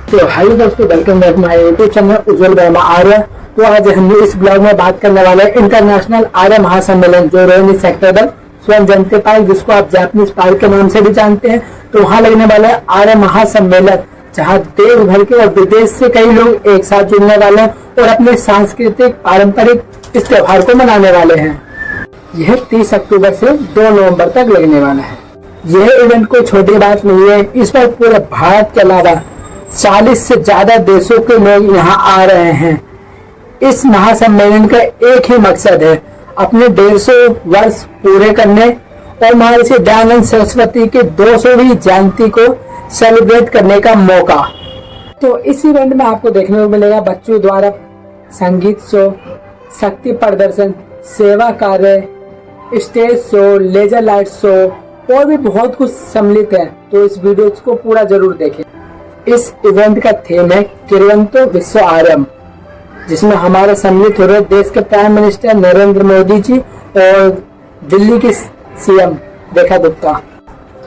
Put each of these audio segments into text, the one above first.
तो हाय दोस्तों, welcome back my YouTube channel Ujjwal Verma Arya. तो आज हम इस ब्लॉग में बात करने वाले हैं इंटरनेशनल आर्य महासम्मेलन जो रोहिणी सेक्टर पर स्वयं जयंती पार्क, जिसको आप जापानीज पार्क के नाम से भी जानते हैं। तो वहाँ लगने वाले आर्य महासम्मेलन, जहाँ देश भर के और विदेश से कई लोग एक साथ जुड़ने वाले हैं और अपने सांस्कृतिक पारंपरिक इस त्योहार को मनाने वाले हैं। यह 30 अक्टूबर से 2 नवंबर तक लगने वाला है। यह इवेंट कोई छोटी बात नहीं है। इस पर पूरे भारत के अलावा 40 से ज्यादा देशों के लोग यहाँ आ रहे हैं। इस महासम्मेलन का एक ही मकसद है, अपने 150 वर्ष पूरे करने और महर्षि दयानंद सरस्वती की 200वीं जयंती को सेलिब्रेट करने का मौका। तो इस इवेंट में आपको देखने को मिलेगा बच्चों द्वारा संगीत शो, शक्ति प्रदर्शन, सेवा कार्य, stage show, laser light show और भी बहुत कुछ सम्मिलित है। तो इस वीडियो को पूरा जरूर देखें। इस इवेंट का थीम है किरवंतो विश्व आर्यम, जिसमें हमारे सम्मिलित हो रहे देश के प्राइम मिनिस्टर नरेंद्र मोदी जी और दिल्ली की सीएम रेखा गुप्ता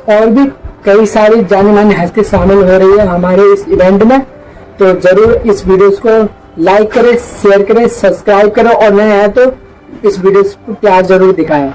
और भी कई सारी जानी मानी हस्ती शामिल हो रही है हमारे इस इवेंट में। तो जरूर इस वीडियो को लाइक करें, शेयर करें, सब्सक्राइब करें और नए हैं तो इस वीडियो को प्यार जरूर दिखाएं।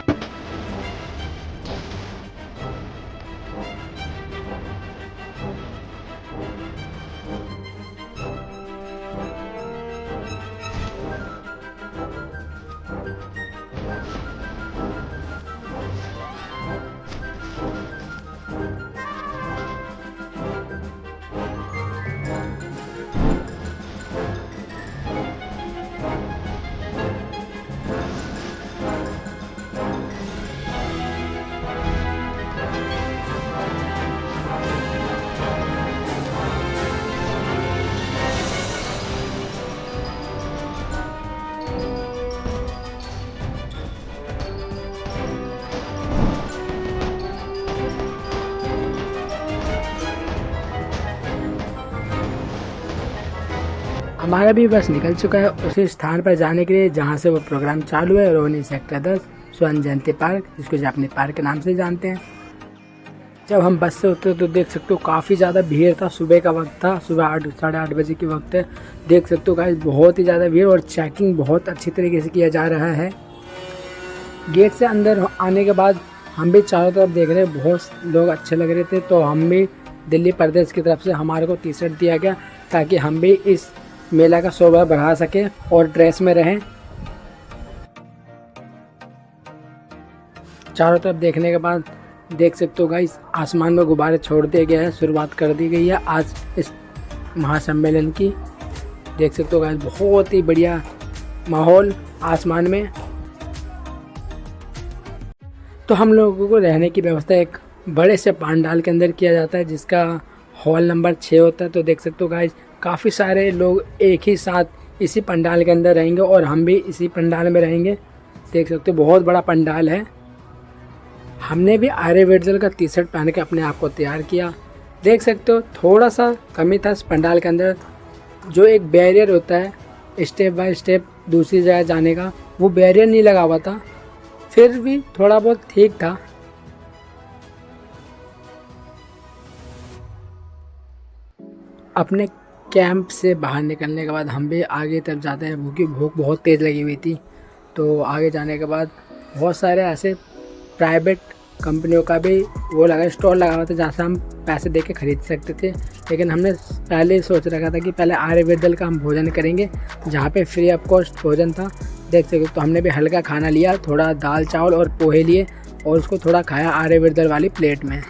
हमारा भी बस निकल चुका है उसी स्थान पर जाने के लिए जहां से वो प्रोग्राम चालू है, रोहिणी सेक्टर 10 स्वर्ण जयंती पार्क, जिसको जापानी पार्क के नाम से जानते हैं। जब हम बस से उतरे तो देख सकते हो काफ़ी ज़्यादा भीड़ था। सुबह का वक्त था, सुबह 8 साढ़े 8 बजे की वक्त है। देख सकते हो गाइस, बहुत ही ज़्यादा भीड़ और चेकिंग बहुत अच्छी तरीके से किया जा रहा है। गेट से अंदर आने के बाद हम भी चारों तरफ देख रहे हैं, बहुत लोग अच्छे लग रहे थे। तो हम भी दिल्ली प्रदेश की तरफ से हमारे को टी-शर्ट दिया गया ताकि हम भी इस मेला का शोभा बढ़ा सके और ड्रेस में रहें। चारों तरफ देखने के बाद देख सकते हो गाइस, आसमान में गुब्बारे छोड़ दिए गए हैं। शुरुआत कर दी गई है आज इस महासम्मेलन की। देख सकते हो गाइस, बहुत ही बढ़िया माहौल आसमान में। तो हम लोगों को रहने की व्यवस्था एक बड़े से पंडाल के अंदर किया जाता है, जिसका हॉल नंबर 6 होता है। तो देख सकते हो गाइस, काफ़ी सारे लोग एक ही साथ इसी पंडाल के अंदर रहेंगे और हम भी इसी पंडाल में रहेंगे। देख सकते हो बहुत बड़ा पंडाल है। हमने भी आर्यवर्जल का टी-शर्ट पहन के अपने आप को तैयार किया। देख सकते हो थोड़ा सा कमी था इस पंडाल के अंदर, जो एक बैरियर होता है स्टेप बाय स्टेप दूसरी जगह जाने का, वो बैरियर नहीं लगा हुआ था। फिर भी थोड़ा बहुत ठीक था। अपने कैंप से बाहर निकलने के बाद हम भी आगे तरफ जाते हैं, क्योंकि भूख बहुत तेज़ लगी हुई थी। तो आगे जाने के बाद बहुत सारे ऐसे प्राइवेट कंपनियों का भी वो लगा स्टॉल लगा हुआ था, जहाँ से हम पैसे दे के खरीद सकते थे। लेकिन हमने पहले सोच रखा था कि पहले आर्यवर्जल का हम भोजन करेंगे, जहाँ पे फ्री ऑफ कॉस्ट भोजन था। देख सकते तो हमने भी हल्का खाना लिया, थोड़ा दाल चावल और पोहे लिए और उसको थोड़ा खाया आर्यवर्जल वाली प्लेट में।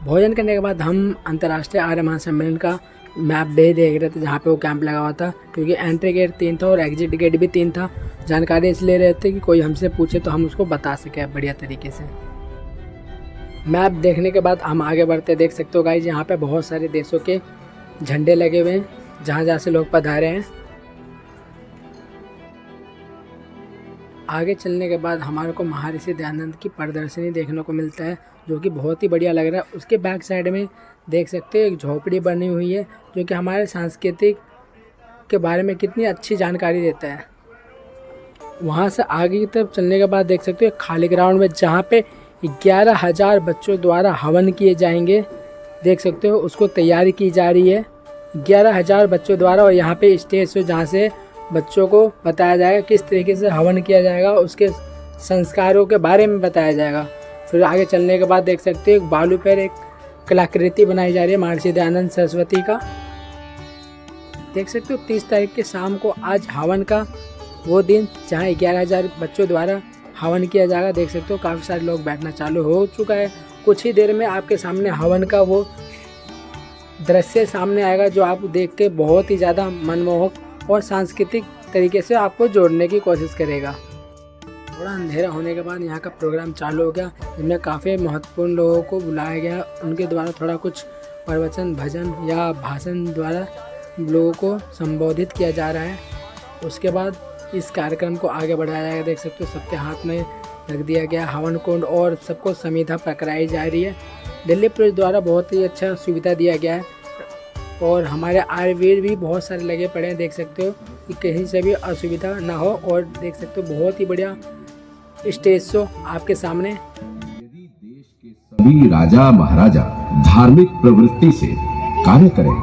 भोजन करने के बाद हम अंतर्राष्ट्रीय आर्य महासम्मेलन का मैप देख रहे थे, जहाँ पे वो कैंप लगा हुआ था। क्योंकि एंट्री गेट 3 था और एग्जिट गेट भी 3 था। जानकारी इसलिए रहे थे कि कोई हमसे पूछे तो हम उसको बता सके बढ़िया तरीके से। मैप देखने के बाद हम आगे बढ़ते। देख सकते हो गाइस, यहाँ पे बहुत सारे देशों के झंडे लगे हुए हैं, जहाँ जहाँ से लोग पधारे हैं। आगे चलने के बाद हमारे को महर्षि दयानंद की प्रदर्शनी देखने को मिलता है, जो कि बहुत ही बढ़िया लग रहा है। उसके बैक साइड में देख सकते हो एक झोपड़ी बनी हुई है, जो कि हमारे सांस्कृतिक के बारे में कितनी अच्छी जानकारी देता है। वहाँ से आगे की तरफ चलने के बाद देख सकते हो खाली ग्राउंड में, जहाँ पे 11,000 बच्चों द्वारा हवन किए जाएंगे, देख सकते हो उसको तैयारी की जा रही है 11,000 बच्चों द्वारा। और यहाँ पे स्टेज शो जहाँ से बच्चों को बताया जाएगा किस तरीके से हवन किया जाएगा, उसके संस्कारों के बारे में बताया जाएगा। फिर आगे चलने के बाद देख सकते हो बालू पर एक कलाकृति बनाई जा रही है महर्षि दयानंद सरस्वती का। देख सकते हो 30 तारीख के शाम को आज हवन का वो दिन जहाँ 11,000 बच्चों द्वारा हवन किया जाएगा। देख सकते हो काफ़ी सारे लोग बैठना चालू हो चुका है। कुछ ही देर में आपके सामने हवन का वो दृश्य सामने आएगा जो आप देख के बहुत ही ज़्यादा मनमोहक और सांस्कृतिक तरीके से आपको जोड़ने की कोशिश करेगा। थोड़ा अंधेरा होने के बाद यहाँ का प्रोग्राम चालू हो गया, जिनमें काफ़ी महत्वपूर्ण लोगों को बुलाया गया। उनके द्वारा थोड़ा कुछ प्रवचन, भजन या भाषण द्वारा लोगों को संबोधित किया जा रहा है। उसके बाद इस कार्यक्रम को आगे बढ़ाया जाएगा। देख सकते हो सबके हाथ में रख दिया गया हवन कुंड और सबको समीधा पकड़ाई जा रही है। दिल्ली पुलिस द्वारा बहुत ही अच्छा सुविधा दिया गया है और हमारे आयुर्वेद भी बहुत सारे लगे पड़े हैं। देख सकते हो कि कहीं से भी असुविधा ना हो। और देख सकते हो बहुत ही बढ़िया स्टेज शो आपके सामने। यदि देश के सभी राजा महाराजा धार्मिक प्रवृत्ति से कार्य करें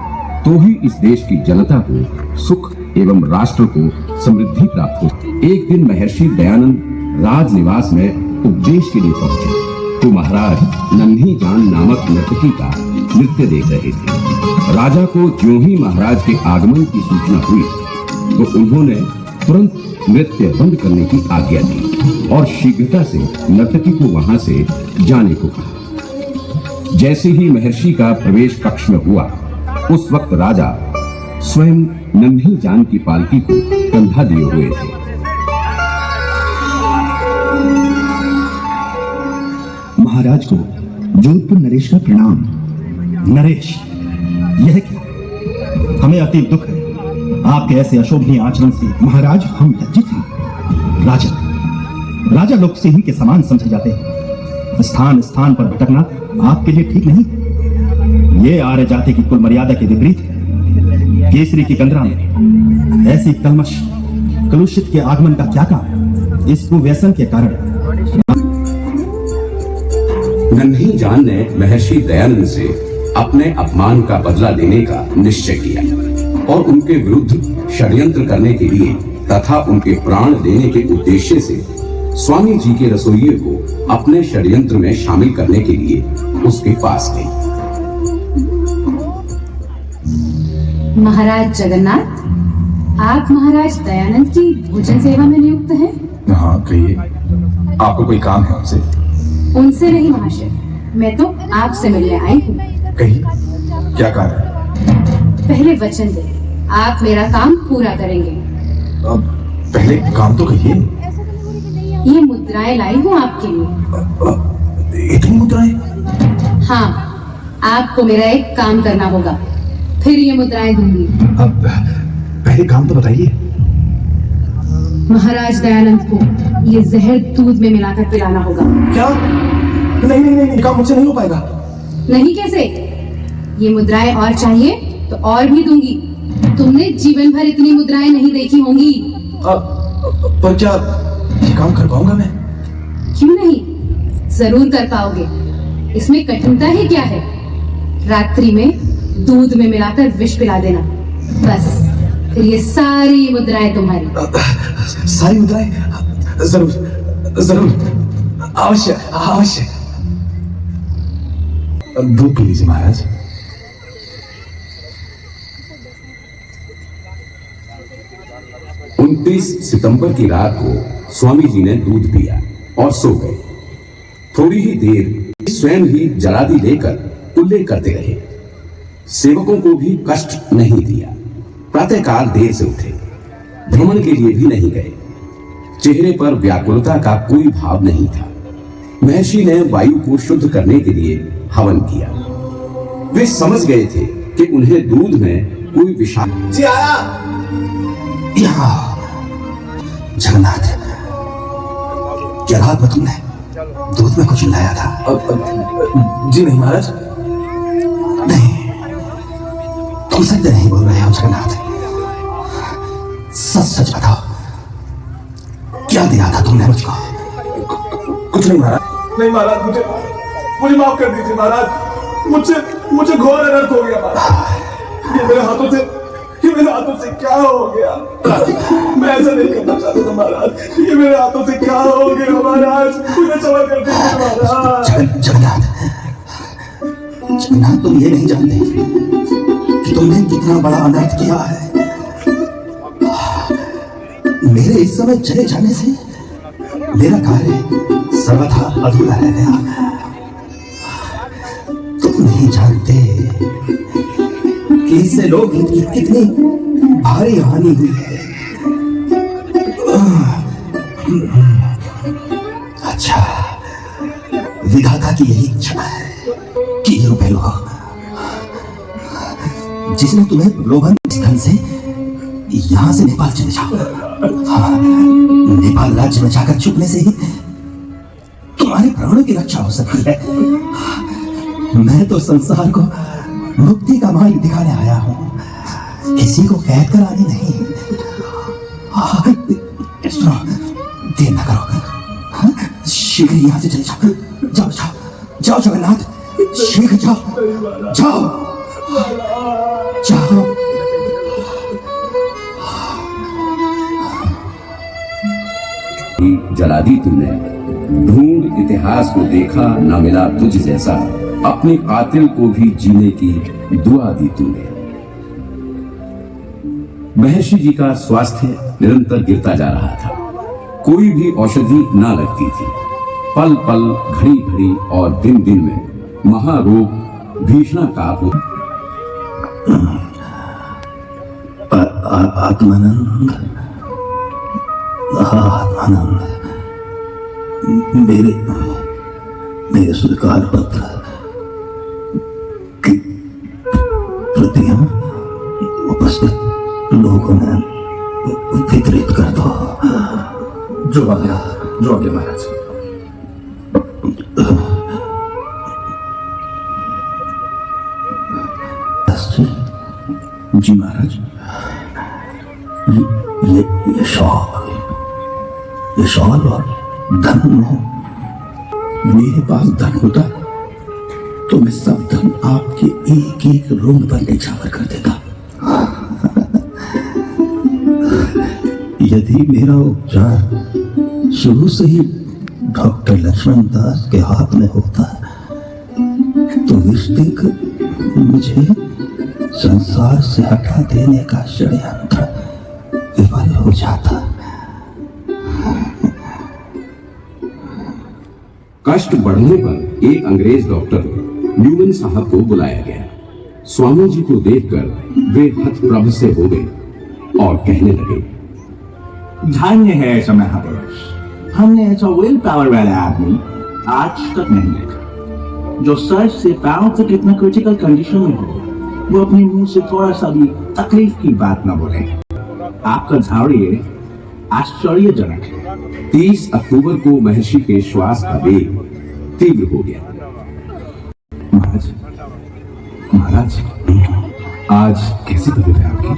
तो ही इस देश की जनता को सुख एवं राष्ट्र को समृद्धि प्राप्त हो। एक दिन महर्षि दयानंद राजनिवास में उपदेश के लिए पहुंचे तो महाराज नन्ही जान नामक नर्तकी का नृत्य देख रहे थे। राजा को ज्यों ही महाराज के आगमन की सूचना हुई तो उन्होंने तुरंत नृत्य बंद करने की आज्ञा दी और शीघ्रता से नर्तकी को वहां से जाने को कहा। जैसे ही महर्षि का प्रवेश कक्ष में हुआ उस वक्त राजा स्वयं नन्ही जान की पालकी को कंधा दिए हुए थे। महाराज को जोधपुर नरेश का प्रणाम। नरेश, यह क्या? हमें अति दुख है आपके ऐसे अशोभनीय आचरण से। महाराज, हम लज्जित हैं। राजा लोग सिंह के समान समझे जाते हैं। स्थान स्थान पर भटकना आपके लिए ठीक नहीं। ये आर्य जाति की कुल मर्यादा के विपरीत है। केसरी की कंदरा में ऐसी कलुषित के आगमन का क्या काम? इस कुव्यसन के कारण नन्ही जान ने महर्षि दयानंद से अपने अपमान का बदला लेने का निश्चय किया और उनके विरुद्ध षड्यंत्र करने के लिए तथा उनके प्राण लेने के उद्देश्य से स्वामी जी के रसोइये को अपने षड्यंत्र में शामिल करने के लिए उसके पास गई। महाराज जगन्नाथ, आप महाराज दयानंद की भोजन सेवा में नियुक्त हैं? हाँ, कहिए, आपको कोई काम है उनसे? उनसे नहीं महाशय, मैं तो आपसे मिलने आई हूँ। कहिए, क्या कार्य है? पहले वचन दे, आप मेरा काम पूरा करेंगे। अब पहले काम तो कहिए। ये मुद्राएं लाई हूँ आपके लिए। इतनी मुद्राएं? हाँ, आपको मेरा एक काम करना होगा, फिर ये मुद्राएं दूंगी। अब पहले काम तो बताइए। महाराज दयानंद को ये जहर दूध में मिलाकर पिलाना होगा। क्या? नहीं नहीं नहीं, काम मुझसे नहीं हो पाएगा। नहीं कैसे? ये मुद्राएं और चाहिए तो और भी दूंगी। तुमने जीवन भर इतनी मुद्राएं नहीं देखी होंगी। पर क्या ये काम कर पाऊंगा मैं? क्यों नहीं, जरूर कर पाओगे। इसमें कठिनता ही क्या है? रात्रि में दूध में मिलाकर विष पिला देना, बस फिर ये सारी मुद्राएं तुम्हारी। सारी मुद्राएं? जरूर जरूर, अवश्य अवश्य। दूध पी लीजिए महाराज। उनतीस सितंबर की रात को स्वामी जी ने दूध पिया और सो गए। थोड़ी ही देर स्वयं ही जलादि लेकर उल्लेख करते रहे। सेवकों को भी कष्ट नहीं दिया। प्रातःकाल देर से उठे, भ्रमण के लिए भी नहीं गए। चेहरे पर व्याकुलता का कोई भाव नहीं था। महर्षि ने वायु को शुद्ध करने के लिए हवन किया। वे समझ गए थे कि उन्हें दूध में कोई विषाक्त जी आया। यहाँ जगन्नाथ, क्या रात में तुमने दूध में कुछ मिलाया था? जी नहीं महाराज। नहीं, तुम सत्य नहीं बोल रहे हो जगन्नाथ। सच सच बताओ, क्या दिया था तुमने मुझको? कुछ नहीं महाराज। नहीं महाराज, मुझे माफ कर दीजिए महाराज। मुझे घोर अनर्थ हो गया महाराज। ये मेरे हाथों से क्या हो गया? मैं ऐसा नहीं करना चाहता था महाराज। ये मेरे हाथों से क्या हो गया महाराज? मुझे क्षमा कर दीजिए महाराज। जगन्नाथ, जगन्नाथ, तुम ये नहीं जानते कि तुमने कितना बड़ा अनर्थ किया है। मेरे इस समय चले जाने से मेरा कार्य सर्वथा अधूरा रह गया। तुम नहीं जानते कि इससे लोग की कितनी भारी हानि हुई है। अच्छा, विधाता की यही इच्छा है कि ये रुपए लो। जिसने तुम्हें प्रलोभन स्थल से यहां से नेपाल चले जाओ। हाँ, नेपाल राज्य में जाकर छुपने से ही तुम्हारे प्राणों की रक्षा हो सकती है। मैं तो संसार को मुक्ति का मार्ग दिखाने आया हूं, किसी को कैद कराने नहीं। सुनो, देर न करो। हाँ? शीघ्र यहां से चले जाओ। जाओ जाओ जाओ जगन्नाथ, शीघ्र जाओ जाओ जाओ। जला दी तूने, ढूंढ इतिहास को देखा ना मिला तुझ जैसा, अपने कातिल को भी जीने की दुआ दी तूने। महर्षि जी का स्वास्थ्य निरंतर गिरता जा रहा था। कोई भी औषधि ना लगती थी। पल पल, घड़ी घड़ी और दिन दिन में महारोग भीषणाकार हो। आत्मानंद, आत्मानंद, मेरे स्वीकार पत्र की प्रतियां उपस्थित लोगों में वितरित कर दो। जो आज्ञा महाराज। जी महाराज, ये शॉल और धन हो। मेरे पास धन होता तो मैं सब धन आपके एक एक रूम पर न्यौछावर कर देता। यदि मेरा उपचार शुरू से ही डॉक्टर लक्ष्मण दास के हाथ में होता तो विष्टिक मुझे संसार से हटा देने का षड्यंत्र विफल हो जाता। कष्ट बढ़ने पर एक अंग्रेज डॉक्टर न्यूमन साहब को बुलाया गया। स्वामी जी को देखकर वे हतप्रभ से हो गए और कहने लगे, धन्य है ऐसा महापुरुष। हमने ऐसा विल पावर वाला आदमी आज तक नहीं देखा जो सर से पांव तक इतना क्रिटिकल कंडीशन में हो, वो अपने मुंह से थोड़ा सा भी तकलीफ की बात न बोले। आपका धैर्य आश्चर्यजनक है। 30 अक्टूबर को महर्षि के श्वास का वेग तीव्र हो गया। महाराज, आज कैसी तबीयत है आपकी?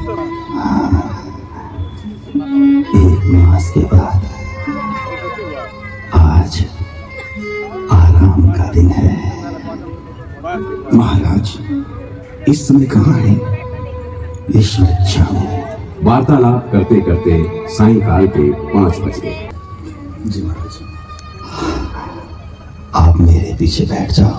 एक मास के बाद आज आराम का दिन है। महाराज इस समय कहाँ है? ईश्वर इच्छा में। वार्तालाप करते करते सायंकाल के 5 बज गए। जी महाराज। आप मेरे पीछे बैठ जाओ।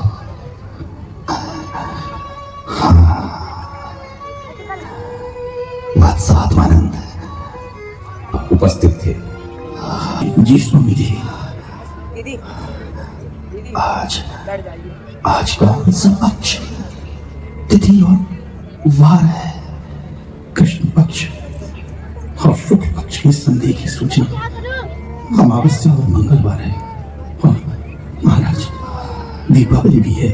वत्स आत्मानंद उपस्थित थे। जी स्वामी जी। आज कौन सा पक्ष, तिथि और वार है? कृष्ण पक्ष और शुक्ल पक्ष के संदेह की सूचना अमावस्या और मंगलवार है। और महाराज दीपावली भी है।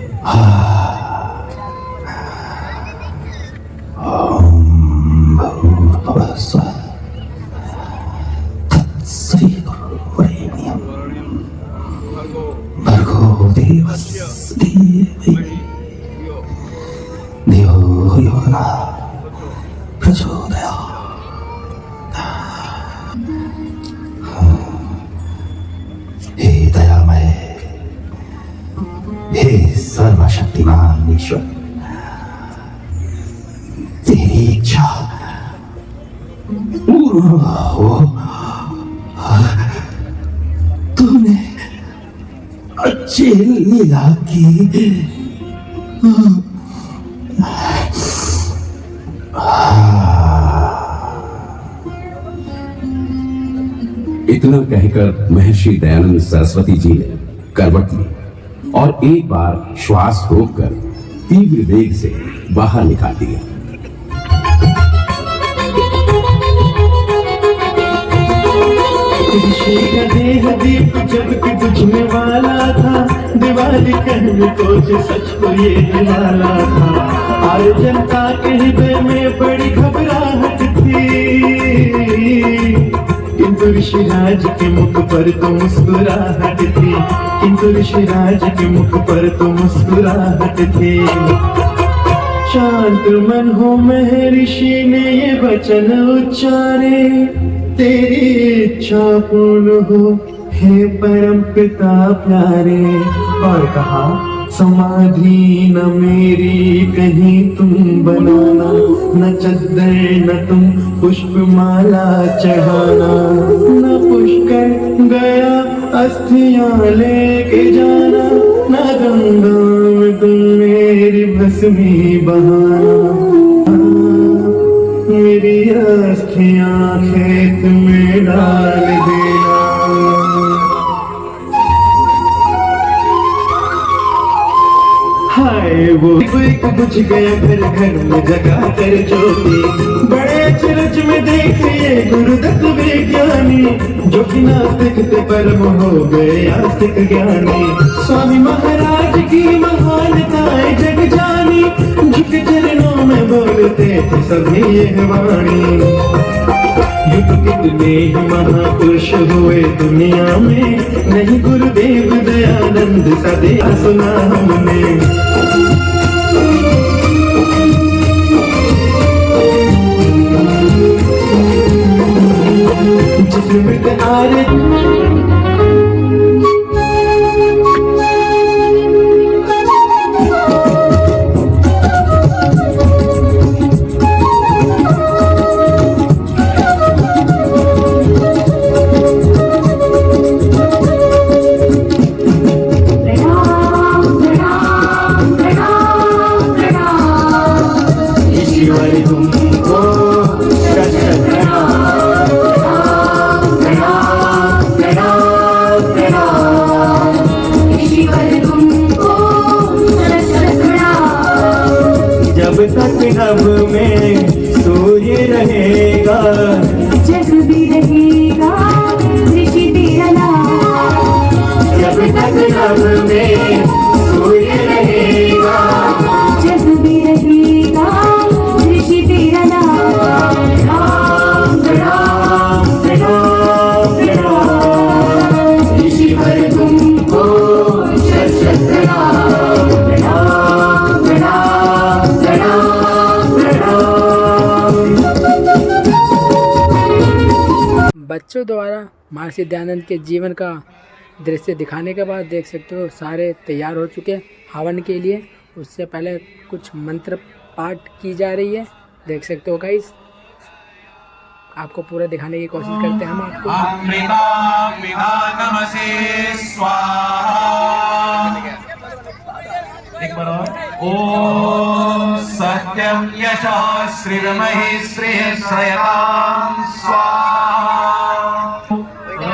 ओम भूर्भुवः स्वः तत्सवितुर्वरेण्यं भर्गो देवस्य धीमहि धियो यो नः प्रचोदयात्। हे दयामय, हे सर्वशक्ति शक्तिमान ईश्वर, तेरी इच्छा तूने अच्छी लीला की। इतना कहकर महर्षि दयानंद सरस्वती जी ने करवट ली और एक बार श्वास रोककर तीव्र वेग से बाहर निकाल दिया। का देह दीप जब कि बुझने वाला था, दिवाली कहने को जो सच को ये निराला था। और जनता के हृदय में बड़ी घबराहट थी, किंतु ऋषिराज के मुख पर तो मुस्कुराहट थी, किंतु ऋषिराज के मुख पर तो मुस्कुराहट थी। शांत मन हो महर्षि ने ये वचन उच्चारे, तेरी इच्छा पूर्ण हो हे परम पिता प्यारे। और कहा समाधि न मेरी कहीं तुम बनाना, न चद्दर न तुम पुष्पमाला चढ़ाना, न पुष्कर गया अस्थियां लेके जाना, न गंगा में तुम मेरी भस्मी बहाना। मेरी अस्थियां खेत में डाल देना। हाय वो एक बुझ गया घर घर में जगा कर ज्योति, बड़े अचरज में देखिए गुरुदत्त विज्ञानी, जो कि नास्तिक थे परम हो गए आस्तिक ज्ञानी। स्वामी महाराज की महानताएं जग जानी, झुक चरणों में बोलते थे सभी ये वाणी। युग कितने ही महापुरुष हुए दुनिया में, नहीं गुरुदेव दयानंद सदैव सुना हमने। जिसमें आरे नभ में सूर्य रहेगा, जग भी रहेगा ऋषि तेरा नाम। जब तक नभ में सूर्य रहेगा, जग भी रहेगा ऋषि तेरा नाम। राम राम राम राम, ऋषि हर तुमको शत शत प्रणाम। राम राम राम बच्चों द्वारा महर्षि दयानंद के जीवन का दृश्य दिखाने के बाद देख सकते हो सारे तैयार हो चुके हैं हवन के लिए। उससे पहले कुछ मंत्र पाठ की जा रही है, देख सकते हो गाइस। आपको पूरा दिखाने की कोशिश करते हैं हम आपको। एक बार और। ओम सत्यम यशः श्रीरमहि श्रेय श्रेयताम स्वाहा।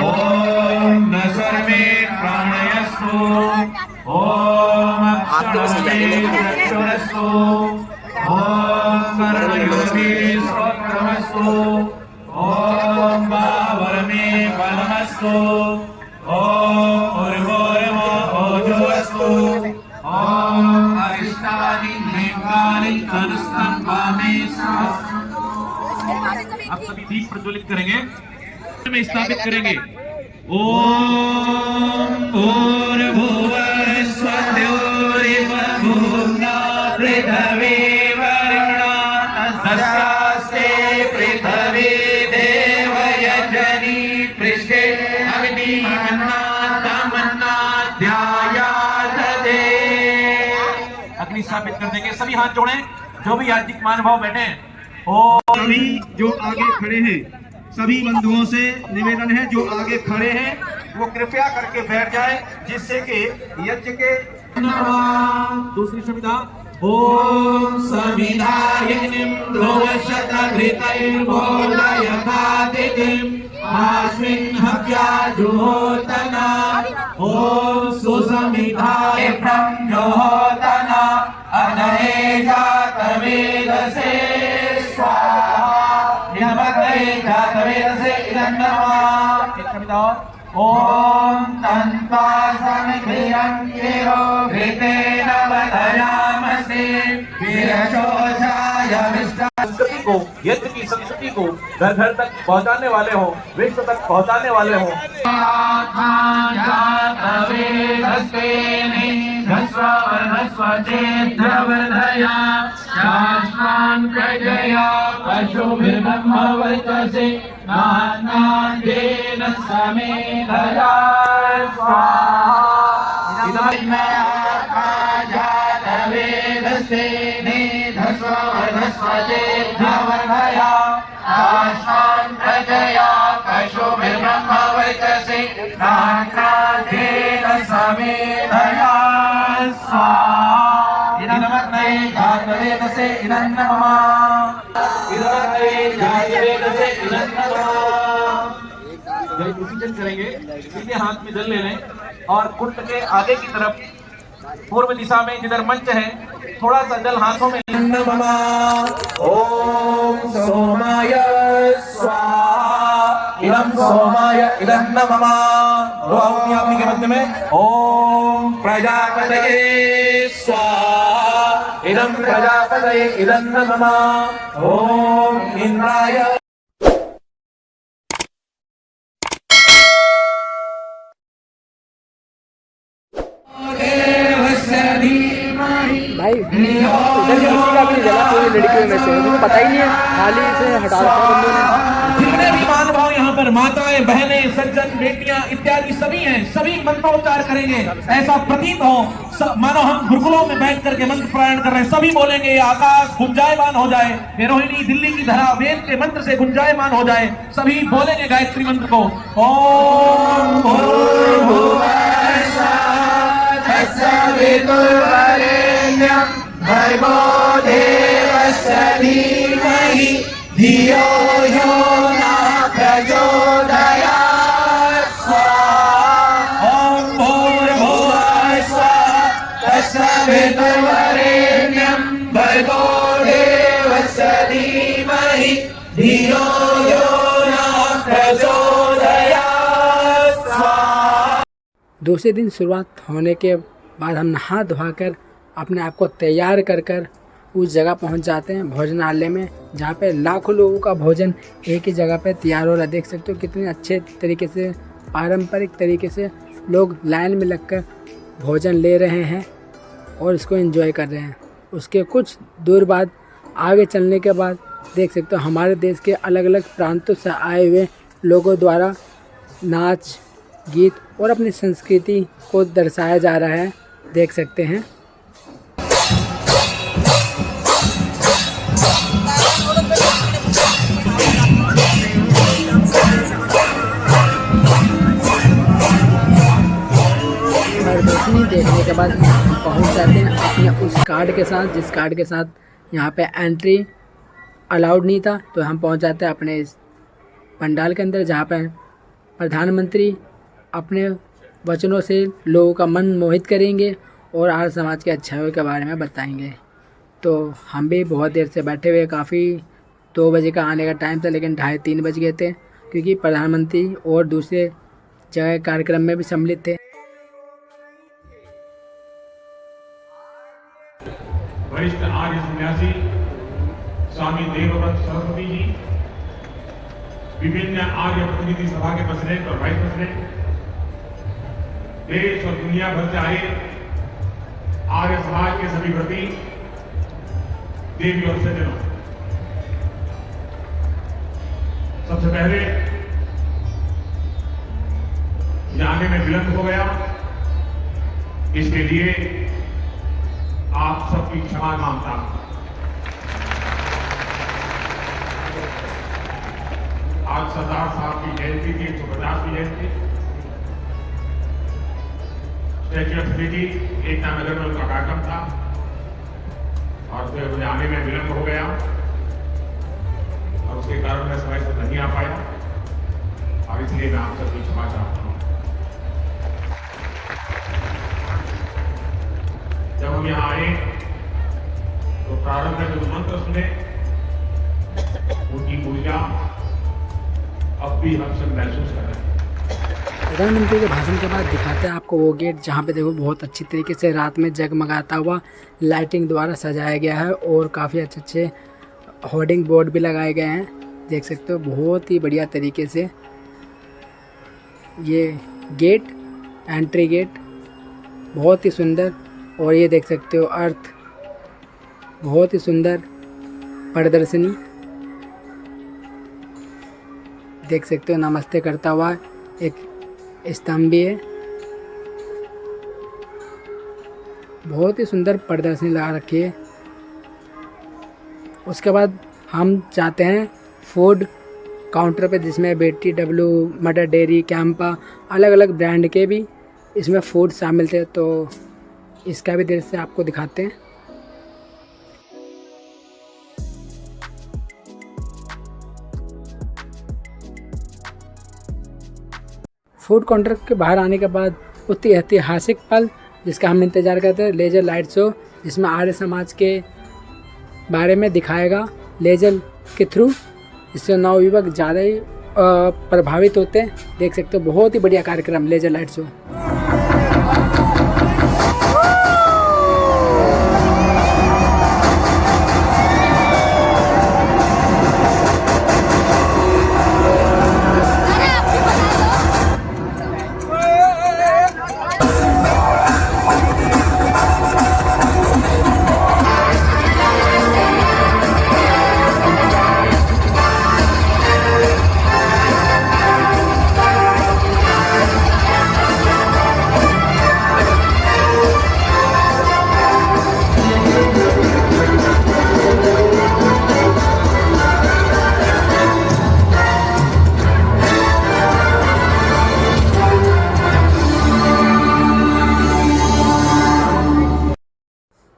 ओम नसर में प्राणयस्तु। ओम अक्षरमे चक्षुरस्तु। ओम कर्णयोगे श्रोत्रमस्तु। ओम बावरमे बलमस्तु। ओम उर्वोरमो ओजोस्तु। ओम अरिष्टानि मेघानि तनुस्तंभामे सहस्रम्। आप सभी दीप प्रज्वलित करेंगे, में स्थापित करेंगे। ओम भूर्भुवः स्वः भूम्ना पृथिवी वरुणा तस्यास्ते पृथिवी देवयजनी पृष्ठे अग्निमन्ना तमन्ना ध्यायात दे। अग्नि स्थापित कर देंगे। सभी हाथ जोड़ें, जो भी याज्ञिक महानुभाव बैठे हैं। और सभी जो आगे खड़े हैं, सभी बंधुओं से निवेदन है जो आगे खड़े हैं वो कृपया करके बैठ जाए, जिससे कि यज्ञ के दूसरी संविधा ओम सविधायिनीं ध्रुवशतघृतैर्मोदयथातिथिम् आस्मिन् हव्या जुहोतना ओम सुसमिधाय ब्रह्मोतना अनये जातवेदसे स्वाहा निनमते जातवेदसे इदं नमः। एक कविता ओम तन्वा समिधिरङ्गिरो घृतेन वदयामसे वीरशोषाय विष्टा। संस्कृति को, यज्ञ की संस्कृति को घर घर तक पहुंचाने वाले हो, विश्व तक पहुंचाने वाले हो। जल विसर्जन करेंगे, सीधे हाथ में जल ले लें और कुंड के आगे की तरफ पूर्व दिशा में जिधर मंच है थोड़ा सा जल हाथों में। ओम सोमाय स्वाहा इदं सोमाय इदं नमः। दो आहुतियां अपनी के मध्य में। ओम प्रजापतये स्वाहा इदं प्रजापतये इदं नमः। ओम इंद्राय भाई उधर भी किसी का भी जला पूरी लड़कियों में से, मुझे पता ही नहीं है, खाली से हटा रखा बंदों ने। जितने भी महानुभाव यहाँ पर माताएं, बहनें, सज्जन, बेटियां इत्यादि सभी हैं, सभी मंत्रोच्चार करेंगे। ऐसा प्रतीत हो मानो हम गुरुकुलों में बैठ करके मंत्र पारायण कर रहे हैं। सभी बोलेंगे आकाश गुंजायमान हो जाए, ये रोहिणी दिल्ली की धरा वेद के मंत्र से गुंजायमान हो जाए। सभी बोलेंगे गायत्री मंत्र को। ओम भूर्भुवः स्वः तत्सवितुर्वरेण्यं भर्गो देवस्य धीमहि धियो यो नः प्रचोदयात् स्वाहा। ओम भूर्भुवः स्वः तत्सवितुर्वरेण्यं भर्गो देवस्य धीमहि धियो यो नः प्रचोदयात् स्वाहा। दूसरे दिन शुरुआत होने के बाद हम नहा धोकर अपने आप को तैयार कर कर उस जगह पहुंच जाते हैं, भोजनालय में, जहाँ पे लाखों लोगों का भोजन एक ही जगह पे तैयार हो रहा है। देख सकते हो कितने अच्छे तरीके से, पारंपरिक तरीके से लोग लाइन में लगकर भोजन ले रहे हैं और इसको एंजॉय कर रहे हैं। उसके कुछ दूर बाद आगे चलने के बाद देख सकते हो हमारे देश के अलग अलग प्रांतों से आए हुए लोगों द्वारा नाच, गीत और अपनी संस्कृति को दर्शाया जा रहा है। देख सकते हैं प्रदर्शनी देखने के बाद पहुंच जाते हैं अपने उस कार्ड के साथ, जिस कार्ड के साथ यहाँ पे एंट्री अलाउड नहीं था। तो हम पहुंच जाते हैं अपने इस पंडाल के अंदर, जहाँ पे प्रधानमंत्री अपने वचनों से लोगों का मन मोहित करेंगे और आर्य समाज के अच्छाइयों के बारे में बताएंगे। तो हम भी बहुत देर से बैठे हुए, काफ़ी 2 बजे का आने का टाइम था, लेकिन 2:30-3 बज गए थे, क्योंकि प्रधानमंत्री और दूसरे जगह कार्यक्रम में भी सम्मिलित थे। वरिष्ठ आर्य सन्यासी स्वामी देवव्रत सरस्वती जी, विभिन्न आर्य प्रतिनिधि सभा के प्रेसिडेंट और वाइस प्रेसिडेंट, देश और दुनिया भर से आए आर्य समाज के सभी व्रती, देवी और सज्जनों, सबसे पहले यहाँ आने में विलंब हो गया, इसके लिए आप सबकी क्षमा मांगता हूं। आज सरदार साहब की जयंती की 150वीं जयंती। Statue of unity Ekta Nagar में उनका कार्यक्रम था और फिर मुझे आने में विलंब हो गया और उसके कारण मैं समय से नहीं आ पाया और इसलिए मैं आप सबकी क्षमा चाहता हूं। जब हम यहाँ आए तो प्रारंभ में जो मंत्र सुने उनकी ऊर्जा अब भी हम सब महसूस कर रहे हैं। प्रधानमंत्री के भाषण के बाद दिखाते हैं आपको वो गेट जहाँ पे देखो बहुत अच्छी तरीके से रात में जगमगाता हुआ लाइटिंग द्वारा सजाया गया है और काफ़ी अच्छे अच्छे होर्डिंग बोर्ड भी लगाए गए हैं। देख सकते हो बहुत ही बढ़िया तरीके से ये गेट, एंट्री गेट बहुत ही सुंदर। और ये देख सकते हो अर्थ, बहुत ही सुंदर प्रदर्शनी देख सकते हो। नमस्ते करता हुआ एक स्तंभ भी है, बहुत ही सुंदर प्रदर्शनी लगा रखी है। उसके बाद हम जाते हैं फूड काउंटर पे जिसमें बेटी डब्लू, मदर डेयरी, कैंपा, अलग अलग ब्रांड के भी इसमें फूड शामिल थे, तो इसका भी दृश्य आपको दिखाते हैं। फूड काउंटर के बाहर आने के बाद उतनी ऐतिहासिक पल जिसका हम इंतज़ार करते हैं, लेजर लाइट शो, जिसमें आर्य समाज के बारे में दिखाएगा लेजर के थ्रू। इससे नवयुवक ज़्यादा ही प्रभावित होते हैं। देख सकते हो बहुत ही बढ़िया कार्यक्रम लेजर लाइट शो।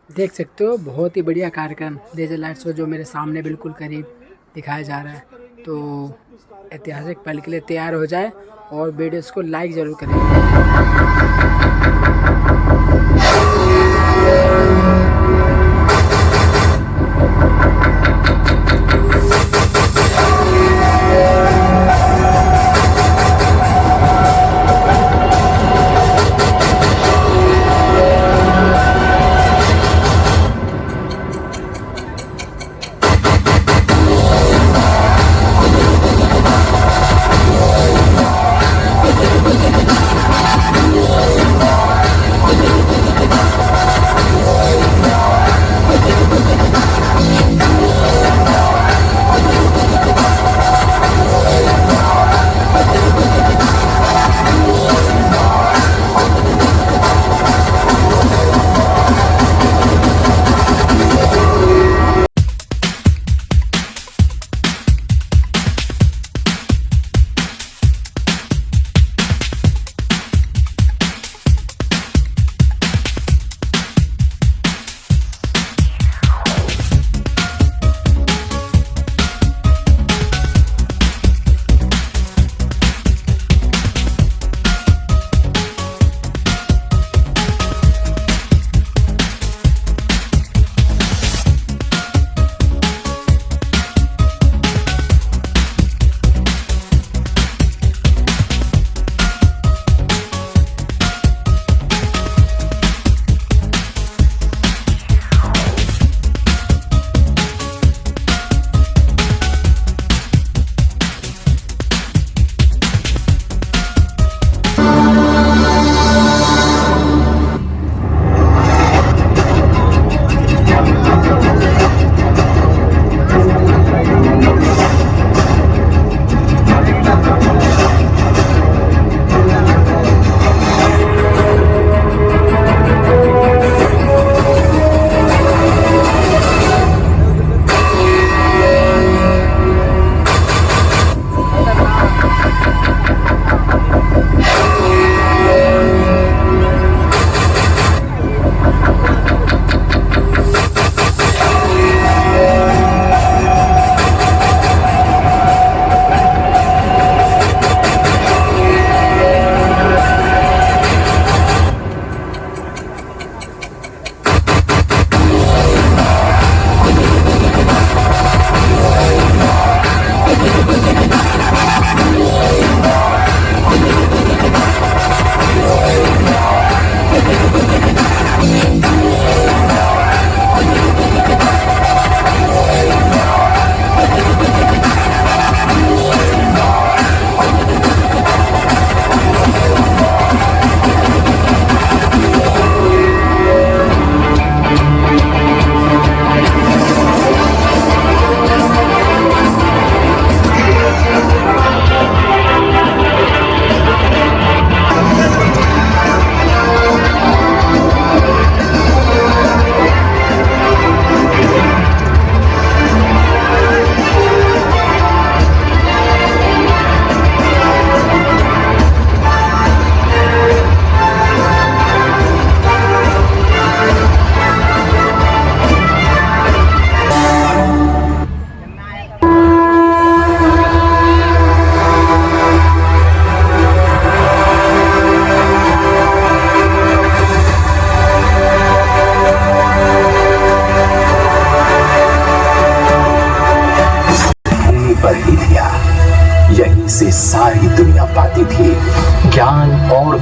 देख सकते हो बहुत ही बढ़िया कार्यक्रम लेजर लाइट शो जो मेरे सामने बिल्कुल करीब दिखाया जा रहा है। तो ऐतिहासिक पल के लिए तैयार हो जाए और वीडियोस को लाइक ज़रूर करें।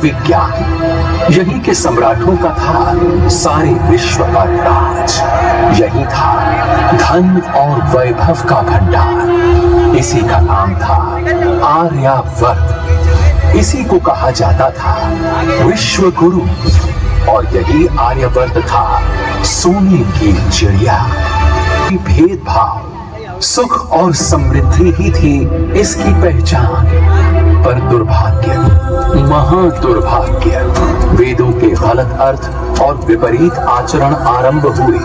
विज्ञान, यहीं के सम्राटों का था सारे विश्व पर राज। यही था धन और वैभव का भंडार। इसी का नाम था आर्यावर्त। इसी को कहा जाता था विश्व गुरु। और यही आर्यवर्त था सोने की चिड़िया। भेदभाव, सुख और समृद्धि ही थी इसकी पहचान। पर दुर्भाग्य, महादुर्भाग्य, वेदों के गलत अर्थ और विपरीत आचरण आरंभ हुए।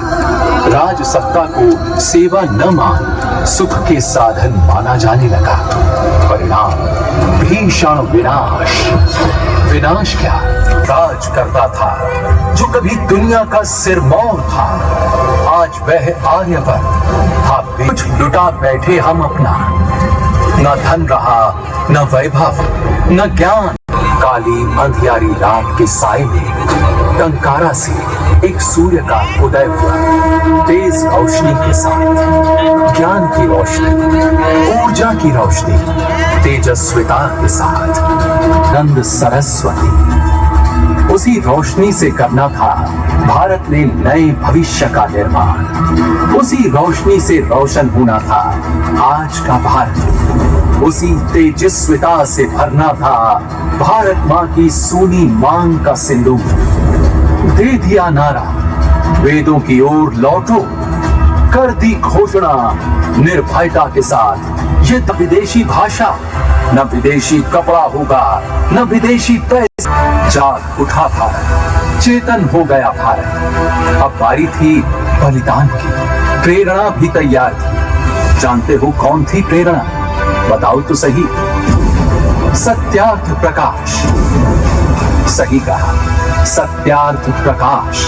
राज सत्ता को सेवा न मान सुख के साधन माना जाने लगा। परिणाम भीषण विनाश। विनाश क्या, राज करता था जो कभी दुनिया का सिरमौर था, आज वह आर्यवर्त था। कुछ लुटा बैठे हम अपना। न धन रहा, न वैभव, न ज्ञान। काली अंधियारी रात के साए में टंकारा से एक सूर्य का उदय हुआ। तेज रोशनी के साथ ज्ञान की रोशनी, ऊर्जा की रोशनी, तेजस्विता के साथ नंद सरस्वती। उसी रोशनी से करना था भारत में नए भविष्य का निर्माण। उसी रोशनी से रोशन होना था आज का भारत। उसी तेजस्विता से भरना था भारत माँ की सोनी मांग का सिंदूर। दे दिया नारा, वेदों की ओर लौटो। कर दी घोषणा निर्भयता के साथ, ये न विदेशी भाषा, न विदेशी कपड़ा होगा, न विदेशी पैसा। जाग उठा भारत, चेतन हो गया भारत। अब बारी थी बलिदान की। प्रेरणा भी तैयार थी। जानते हो कौन थी प्रेरणा? बताओ तो सही। सत्यार्थ प्रकाश। सही कहा, सत्यार्थ प्रकाश।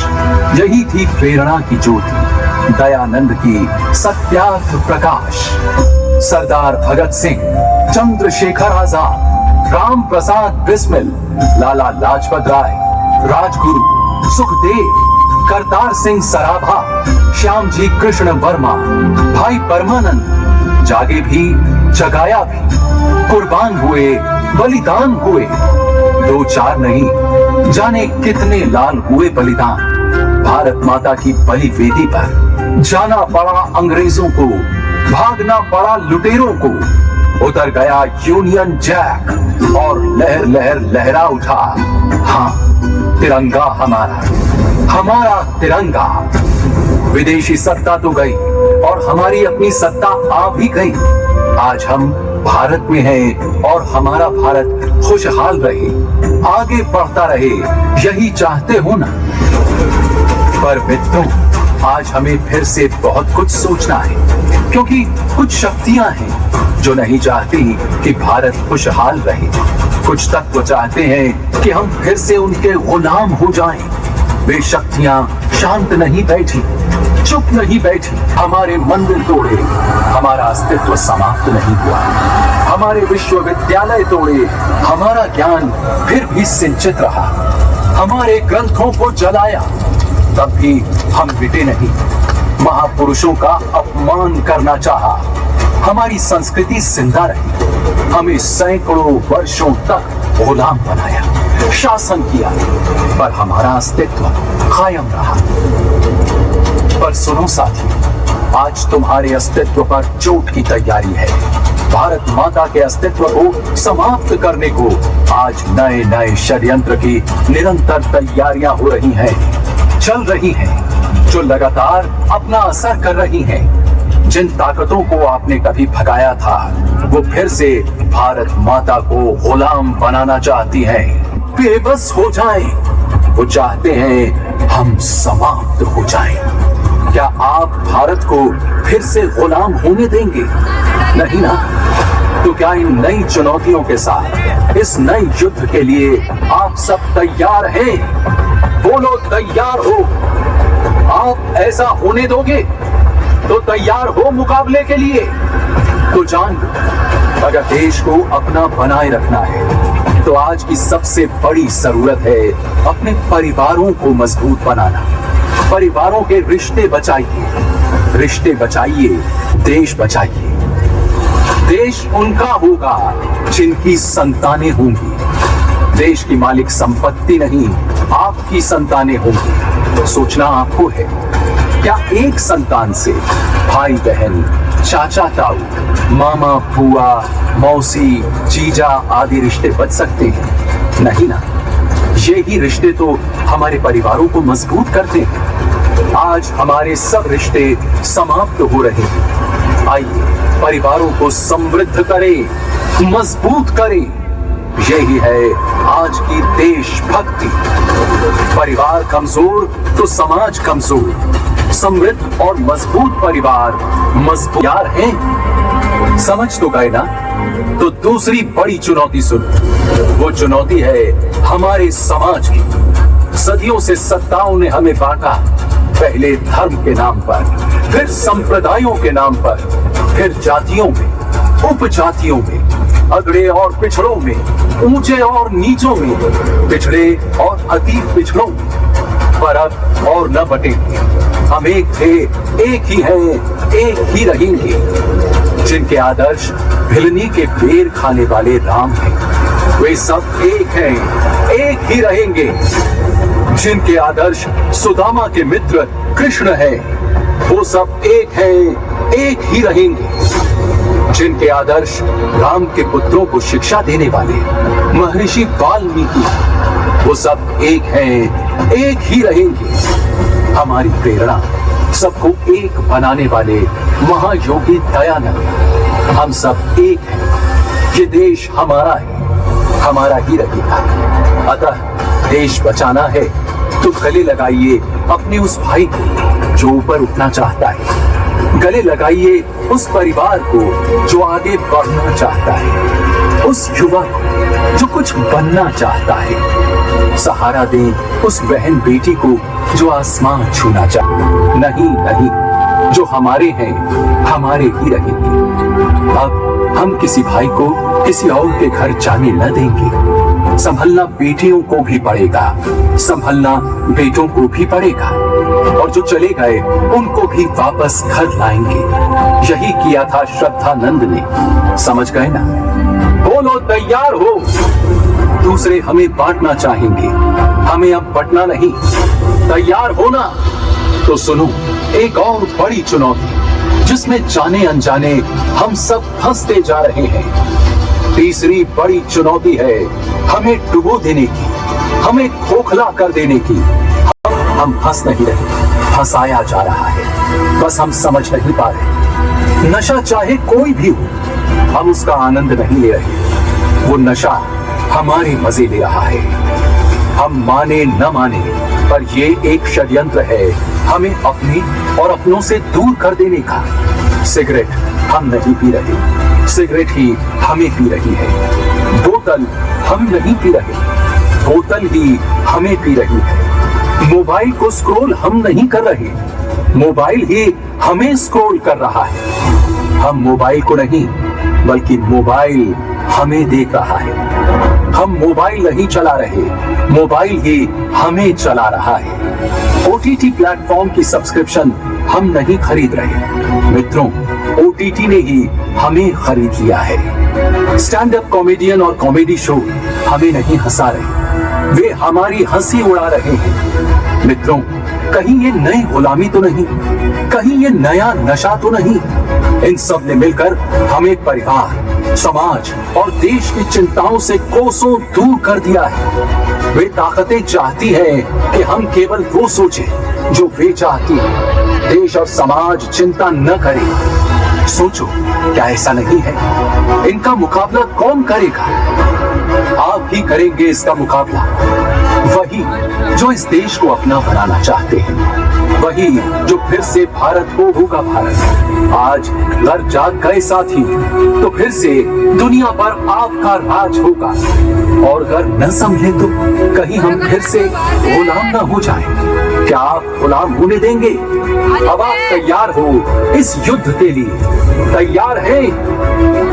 यही थी प्रेरणा की ज्योति, दयानंद की सत्यार्थ प्रकाश। सरदार भगत सिंह, चंद्रशेखर आजाद, राम प्रसाद बिस्मिल, लाला लाजपत राय, राजगुरु, सुखदेव, करतार सिंह सराभा, श्याम जी कृष्ण वर्मा, भाई परमानंद जागे भी जगाया भी, कुर्बान हुए, बलिदान हुए। दो चार नहीं, जाने कितने लाल हुए बलिदान। भारत माता की बलि वेदी पर जाना पड़ा अंग्रेजों को, भागना पड़ा लुटेरों को। उतर गया यूनियन जैक और लहर लहर लहरा उठा। हाँ, तिरंगा हमारा, हमारा तिरंगा। विदेशी सत्ता तो गई और हमारी अपनी सत्ता आ भी गई। आज हम भारत में हैं और हमारा भारत खुशहाल रहे, आगे बढ़ता रहे, यही चाहते हो ना? पर मित्रों, आज हमें फिर से बहुत कुछ सोचना है, क्योंकि कुछ शक्तियां हैं जो नहीं चाहती कि भारत खुशहाल रहे। कुछ तत्व चाहते हैं कि हम फिर से उनके गुलाम हो जाएं। वे शक्तियां शांत नहीं बैठी, चुप नहीं बैठी। हमारे मंदिर तोड़े, हमारा अस्तित्व समाप्त नहीं हुआ। हमारे विश्वविद्यालय तोड़े, हमारा ज्ञान फिर भी सिंचित रहा। हमारे ग्रंथों को जलाया, तब भी हम मिटे नहीं। महापुरुषों का अपमान करना चाहा, हमारी संस्कृति जिंदा रही। हमें सैकड़ों वर्षों तक गुलाम बनाया, शासन किया, पर हमारा अस्तित्व कायम रहा। पर सुनो साथी, आज तुम्हारे अस्तित्व पर चोट की तैयारी है। भारत माता के अस्तित्व को समाप्त करने को आज नए नए षड्यंत्र की निरंतर तैयारियां हो रही हैं, चल रही हैं, जो लगातार अपना असर कर रही हैं। जिन ताकतों को आपने कभी भगाया था, वो फिर से भारत माता को गुलाम बनाना चाहती हैं। बेबस हो जाएं। वो चाहते हैं हम समाप्त हो जाएं। क्या आप भारत को फिर से गुलाम होने देंगे? नहीं ना? तो क्या इन नई चुनौतियों के साथ इस नए युद्ध के लिए आप सब तैयार हैं? बोलो, तैयार हो? आप ऐसा होने दोगे? तो तैयार हो मुकाबले के लिए? तो जान लो, अगर देश को अपना बनाए रखना है तो आज की सबसे बड़ी जरूरत है अपने परिवारों को मजबूत बनाना। परिवारों के रिश्ते बचाइए, रिश्ते बचाइए, देश बचाइए। देश उनका होगा जिनकी संतानें होंगी। देश की मालिक संपत्ति नहीं, आपकी संतानें होंगी। सोचना आपको है, क्या एक संतान से भाई बहन, चाचा ताऊ, मामा बुआ, मौसी, जीजा आदि रिश्ते बच सकते हैं? नहीं ना। ये ही रिश्ते तो हमारे परिवारों को मजबूत करते हैं। आज हमारे सब रिश्ते समाप्त हो रहे हैं। आइए परिवारों को समृद्ध करें, मजबूत करें। यही है आज की देशभक्ति। परिवार कमजोर तो समाज कमजोर। समृद्ध और मजबूत परिवार मजबूत यार हैं। समझ तो गए ना? तो दूसरी बड़ी चुनौती सुनो। वो चुनौती है हमारे समाज की। सदियों से सत्ताओं ने हमें बांटा, पहले धर्म के नाम पर, फिर संप्रदायों के नाम पर, फिर जातियों में, उपजातियों में, अगड़े और पिछड़ों में, ऊंचे और नीचों में, पिछड़े और अति पिछड़ों में। पर अब और न बटेंगे। हम एक थे, एक ही हैं, एक ही रहेंगे। जिनके आदर्श भिलनी के बेर खाने वाले राम हैं, वे सब एक हैं, एक ही रहेंगे। जिनके आदर्श सुदामा के मित्र कृष्ण हैं, वो सब एक हैं, एक ही रहेंगे। जिनके आदर्श राम के पुत्रों को शिक्षा देने वाले महर्षि वाल्मीकि, वो सब एक हैं, एक ही रहेंगे। हमारी प्रेरणा सबको एक बनाने वाले महायोगी दयानंद, हम सब एक हैं। ये देश हमारा है, हमारा ही रहेगा। अतः देश बचाना है तो गले लगाइए अपने उस भाई को जो ऊपर उठना चाहता है। गले लगाइए उस परिवार को जो आगे बढ़ना चाहता है, उस युवक को जो कुछ बनना चाहता है। सहारा दें उस बहन बेटी को जो आसमान छूना चाहता। नहीं नहीं, जो हमारे हैं हमारे ही रहेंगे। अब हम किसी भाई को किसी और के घर जाने न देंगे। संभलना बेटियों को भी पड़ेगा, संभलना बेटों को भी पड़ेगा, और जो चले गए उनको भी वापस घर लाएंगे। यही किया था श्रद्धानंद ने। समझ गए ना? बोलो तैयार हो। दूसरे हमें बांटना चाहेंगे, हमें अब बंटना नहीं। तैयार हो ना? तो सुनो एक और बड़ी चुनौती जिसमें जाने अनजाने हम सब फंसते जा रहे हैं। तीसरी बड़ी चुनौती है हमें डुबो देने की, हमें खोखला कर देने की। हम फंस नहीं रहे, फंसाया जा रहा है। बस हम समझ नहीं पा रहे। नशा चाहे कोई भी हो, हम उसका आनंद नहीं ले रहे। वो नशा हमारे मजे ले रहा है। हम माने न माने, पर ये एक षड्यंत्र है हमें अपने और अपनों से दूर कर देने का। सिगरेट हम नहीं पी रहे, सिगरेट ही हमें पी रही है। बोतल हम नहीं पी रहे, बोतल ही हमें पी रही है। मोबाइल को स्क्रॉल हम नहीं कर रहे, मोबाइल ही हमें स्क्रॉल कर रहा है। हम मोबाइल को नहीं, बल्कि मोबाइल हमें देख रहा है। हम मोबाइल नहीं चला रहे, मोबाइल ही हमें चला रहा है। ओटीटी प्लेटफॉर्म की सब्सक्रिप्शन हम नहीं खरीद रहे मित्रों, ओटीटी ने ही हमें खरीद लिया है। स्टैंड अप कॉमेडियन और कॉमेडी शो हमें नहीं हंसा रहे, वे हमारी हंसी उड़ा रहे हैं। मित्रों, कहीं ये नई गुलामी तो नहीं, कहीं ये नया नशा तो नहीं। इन सब ने मिलकर हमें परिवार, समाज और देश की चिंताओं से कोसों दूर कर दिया है। वे ताकतें चाहती हैं कि हम केवल वो सोचें जो वे चाहती हैं। देश और समाज चिंता न करे। सोचो, क्या ऐसा नहीं है? इनका मुकाबला कौन करेगा? आप ही करेंगे इसका मुकाबला। वही जो इस देश को अपना बनाना चाहते हैं, वही जो फिर से भारत को होगा भारत। आज घर जाग गए साथी, तो फिर से दुनिया पर आपका राज होगा। और अगर न संभले तो कहीं हम फिर से गुलाम न हो जाएं। क्या आप गुलाम होने देंगे? अब आप तैयार हो इस युद्ध के लिए? तैयार हैं?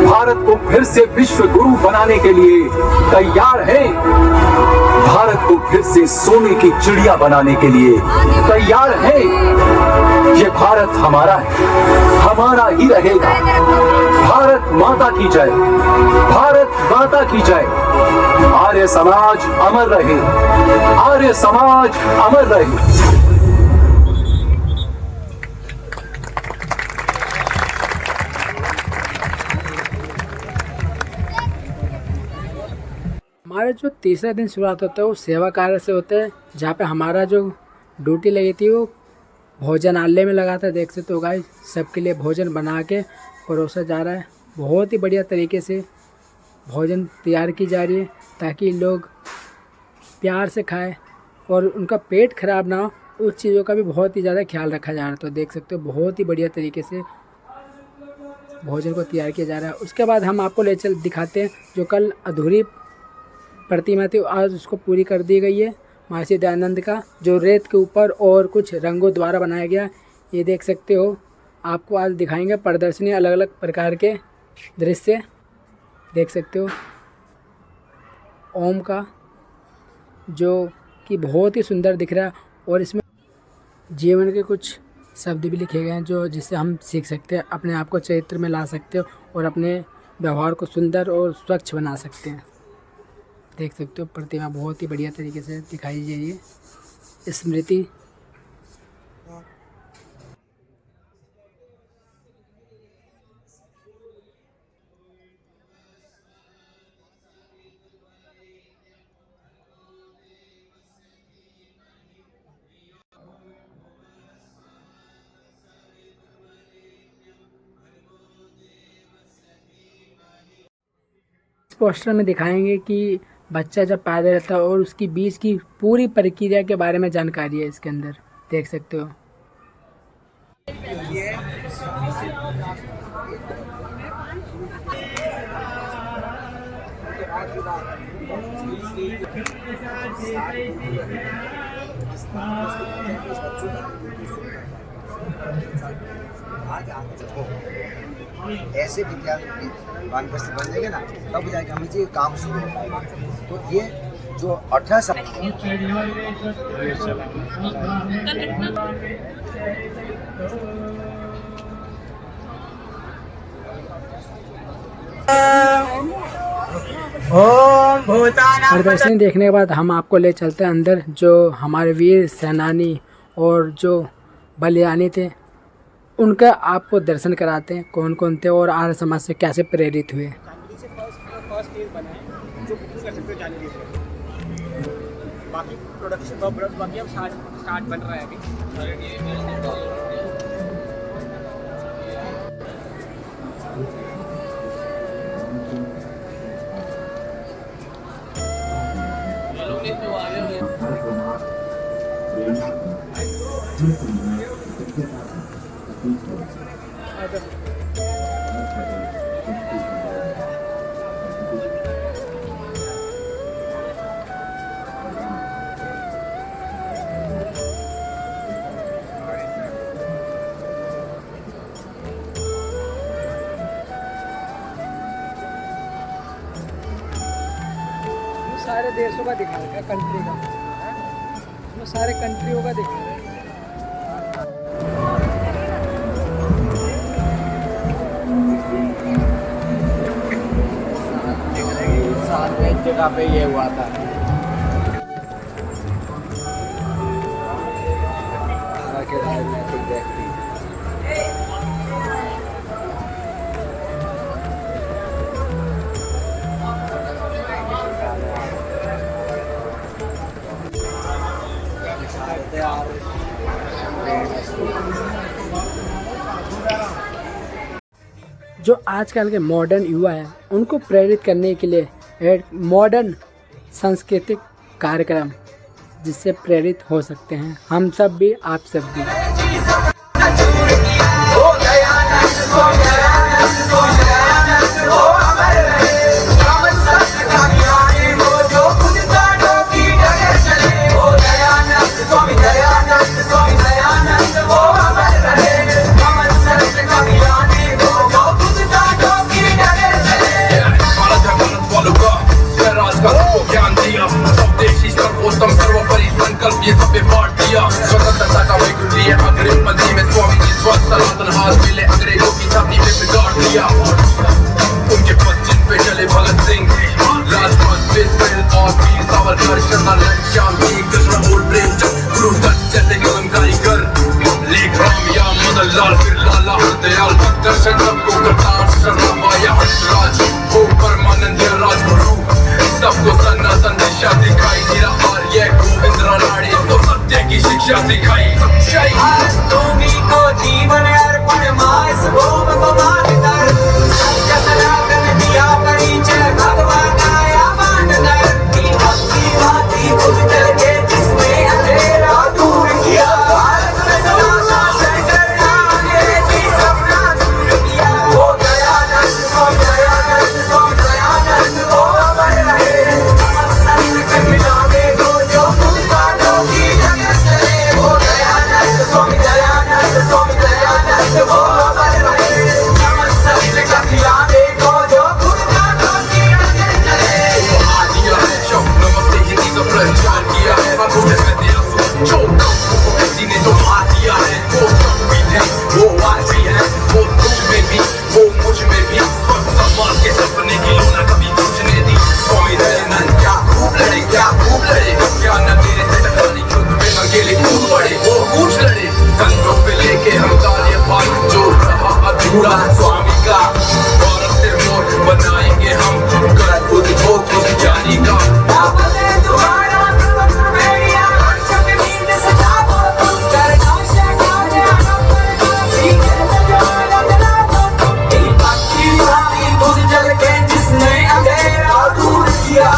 भारत को फिर से विश्व गुरु बनाने के लिए तैयार हैं? भारत को फिर से सोने की चिड़िया बनाने के लिए तैयार है? ये भारत हमारा है, हमारा ही रहेगा। भारत माता की जय, भारत माता की जय। आर्य समाज अमर रहे, आर्य समाज अमर रहे। हमारा जो तीसरा दिन शुरुआत होता है वो सेवा कार्य से होता है, जहाँ पे हमारा जो ड्यूटी लगी थी वो भोजनालय में लगा था। देख सकते हो गाइस, सबके लिए भोजन बना के परोसा जा रहा है। बहुत ही बढ़िया तरीके से भोजन तैयार की जा रही है ताकि लोग प्यार से खाएं और उनका पेट खराब ना हो, उस चीज़ों का भी बहुत ही ज़्यादा ख्याल रखा जा रहा है। तो देख सकते हो बहुत ही बढ़िया तरीके से भोजन को तैयार किया जा रहा है। उसके बाद हम आपको ले चल दिखाते हैं जो कल अधूरी प्रतिमा थी, आज उसको पूरी कर दी गई है। महर्षि दयानंद का जो रेत के ऊपर और कुछ रंगों द्वारा बनाया गया, ये देख सकते हो। आपको आज दिखाएंगे प्रदर्शनी, अलग अलग प्रकार के दृश्य देख सकते हो। ओम का जो कि बहुत ही सुंदर दिख रहा है और इसमें जीवन के कुछ शब्द भी लिखे गए हैं जो जिससे हम सीख सकते हैं, अपने आप को चरित्र में ला सकते हो और अपने व्यवहार को सुंदर और स्वच्छ बना सकते हैं। देख सकते हो प्रतिमा बहुत ही बढ़िया तरीके से दिखाई जा रही है। स्मृति पोस्टर में दिखाएंगे कि बच्चा जब पैदा रहता है और उसकी बीच की पूरी प्रक्रिया के बारे में जानकारी है इसके अंदर, देख सकते हो। ऐसे विज्ञान वानप्रस्थ बन जाएंगे ना, तब जाके हमें ये काम शुरू होगा। तो ये जो 18 साल प्रदर्शनी देखने के बाद हम आपको ले चलते हैं अंदर, जो हमारे वीर सेनानी और जो बलिदानी थे उनका आपको दर्शन कराते हैं, कौन कौन थे और आर्य समाज से कैसे प्रेरित हुए। बाकी प्रोडक्शन बाकी अब स्टार्ट बन रहा है अभी। सारे देशों का दिखा रखा है, कंट्री का, इसमें सारे कंट्रियों का दिखा रहा है। साथ में जगह पे ये हुआ था। जो आजकल के मॉडर्न युवा हैं उनको प्रेरित करने के लिए एक मॉडर्न सांस्कृतिक कार्यक्रम जिससे प्रेरित हो सकते हैं हम सब भी, आप सब भी। ये सब पे बांट दिया स्वतंत्रता का वैगुण लिए अग्रिम पंक्ति में स्वामी जी स्वस्थ सनातन हाथ मिले अंग्रेजों की छाती पे बिगाड़ दिया उनके पद जिन पे चले भगत सिंह दयाल फिर लाला हरदयाल दर्शन सबको करतार शर्मा या हंसराज हो परमानंद राजगुरु सबको सनातन दिशा दिखाई तेरा आर्य गोविंद रानाड़े तो सत्य की शिक्षा सिखाई तुम्ही को जीवन अर्पण मास भूम को मान कर सत्य सनातन दिया परिचय भगवान आया मान कर की भक्ति भांति बुझ चल के जिसने अंधेरा दूर किया अधूरा स्वामी का गौरव सिर मोर बनाएंगे हम कर खुद हो खुद जानी का जिसने अंधेरा दूर किया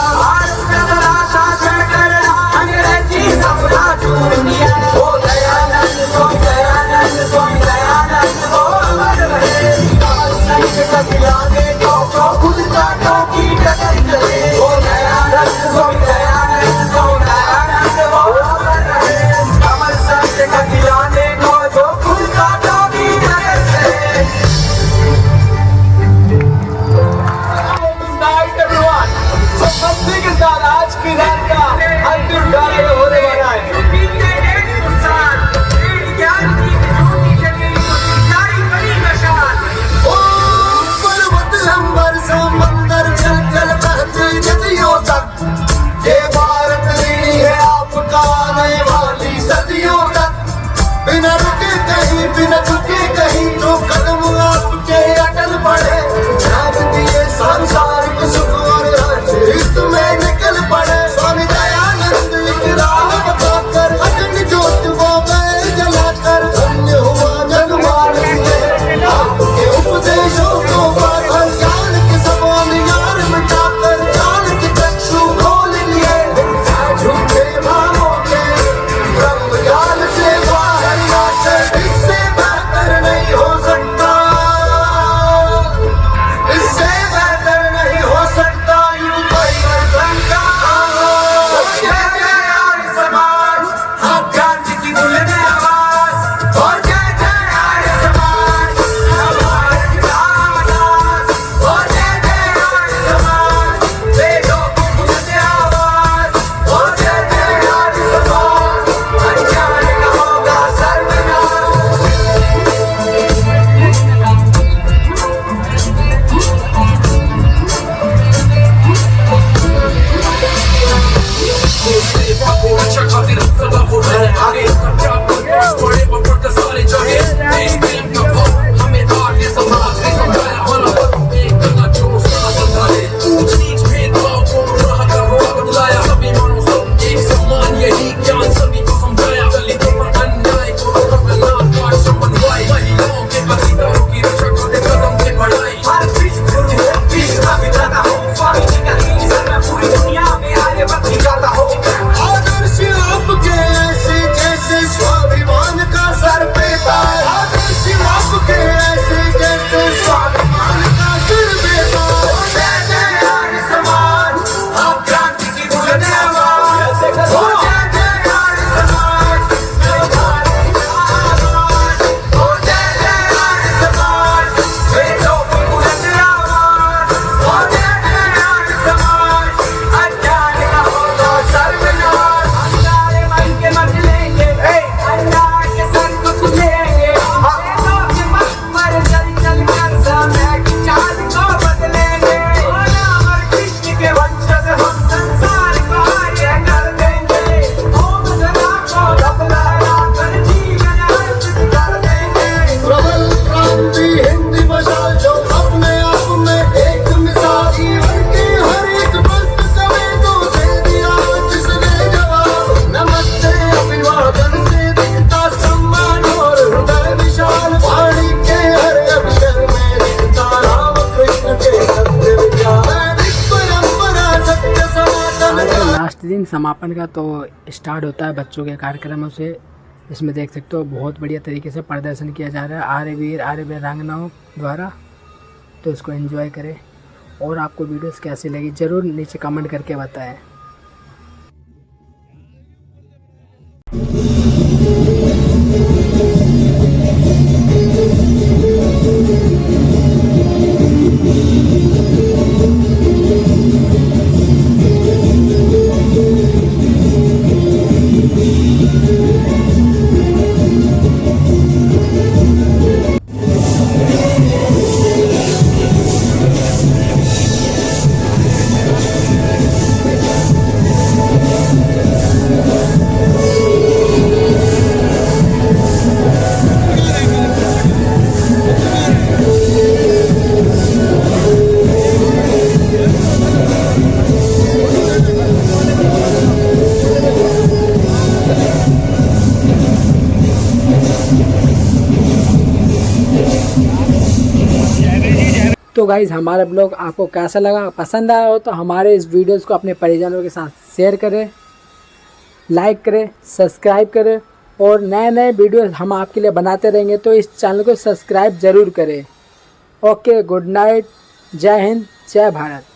अंग्रेजी सपना चूर दिया ओ दयानंद स्वामी दयानंद स्वामी दयानंद ओ समापन का तो स्टार्ट होता है बच्चों के कार्यक्रमों से। इसमें देख सकते हो बहुत बढ़िया तरीके से प्रदर्शन किया जा रहा है आर्य वीर रंगनाओं द्वारा। तो इसको एंजॉय करें और आपको वीडियोस कैसी लगी ज़रूर नीचे कमेंट करके बताएं। तो गाइज़ हमारा ब्लॉग आपको कैसा लगा, पसंद आया हो तो हमारे इस वीडियोस को अपने परिजनों के साथ शेयर करें, लाइक करें, सब्सक्राइब करें और नए नए वीडियोस हम आपके लिए बनाते रहेंगे। तो इस चैनल को सब्सक्राइब ज़रूर करें। ओके, गुड नाइट, जय हिंद, जय भारत।